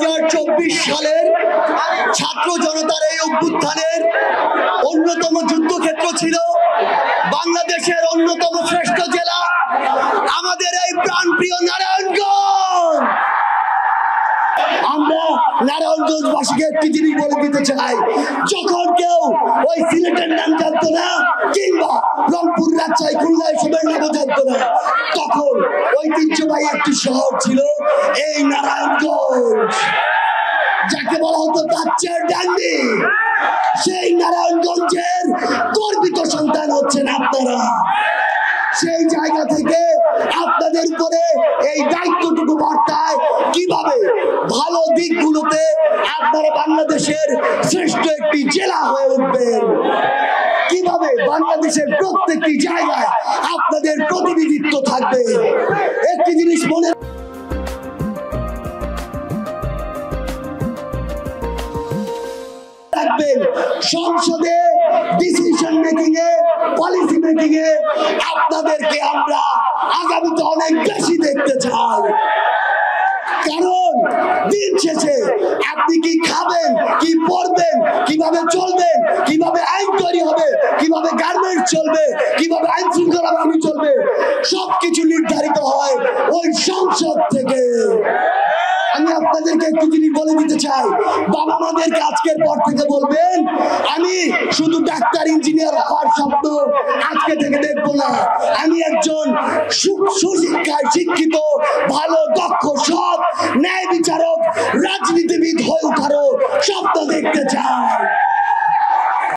2024 সালের ছাত্র জনতার এই অভ্যুত্থানের অন্যতম যুদ্ধক্ষেত্র ছিল বাংলাদেশের অন্যতম শ্রেষ্ঠ জেলা আমাদের এই প্রাণপ্রিয় নারায়ণগঞ্জ। আমরা নারায়ণগঞ্জবাসীকে একটি জিনিস বলে দিতে চাই, যখন কেউ ওই সিলেটের নাম জানতো না কিংবা রংপুর, রাজশাহী, খুলনা এসবের নামও জানতো না, তখন ঐতিহ্যবাহী একটি শহর ছিল এই নারায়ণগঞ্জ, যাকে বলা হতো তাচ্চের ডান্ডি। সেই নারায়ণগঞ্জের গর্বিত সন্তান হচ্ছেন আপনারা। সেই জায়গা থেকে আপনাদের উপরে এই দায়িত্বটুকু বর্তায়, কিভাবে ভালো দিকগুলোতে আপনারা বাংলাদেশের শ্রেষ্ঠ একটি জেলা হয়ে উঠবেন, কিভাবে বাংলাদেশের প্রত্যেকটি জায়গায় আপনাদের প্রতিনিধিত্ব থাকবে। একটি জিনিস মনে রাখবেন, সংসদে ডিসিশন মেকিং এ, পলিসি মেকিং এ আপনাদেরকে আমরা আগামীতে অনেক বেশি দেখতে চাই। কারণ দিন শেষে আপনি কি খাবেন, কি পড়বেন, কিভাবে চলবেন, কিভাবে আইন তৈরি হবে, কিভাবে গার্মেন্টস চলবে, কিভাবে আইন শৃঙ্খলা বাহিনী চলবে, সবকিছু নির্ধারিত হয় ওই সংসদ থেকে। আমি আপনাদেরকে একটু জিনিস বলে দিতে চাই, বাবা মাদেরকে আজকের পর থেকে বলবেন, আমি শুধু ডাক্তার, ইঞ্জিনিয়ার হওয়ার স্বপ্ন আজকে থেকে দেখবো না, আমি একজন সুশিক্ষায় শিক্ষিত, ভালো, দক্ষ, সৎ, ন্যায় বিচারক, রাজনীতিবিদ হয়ে ওঠারও স্বপ্ন দেখতে চাই।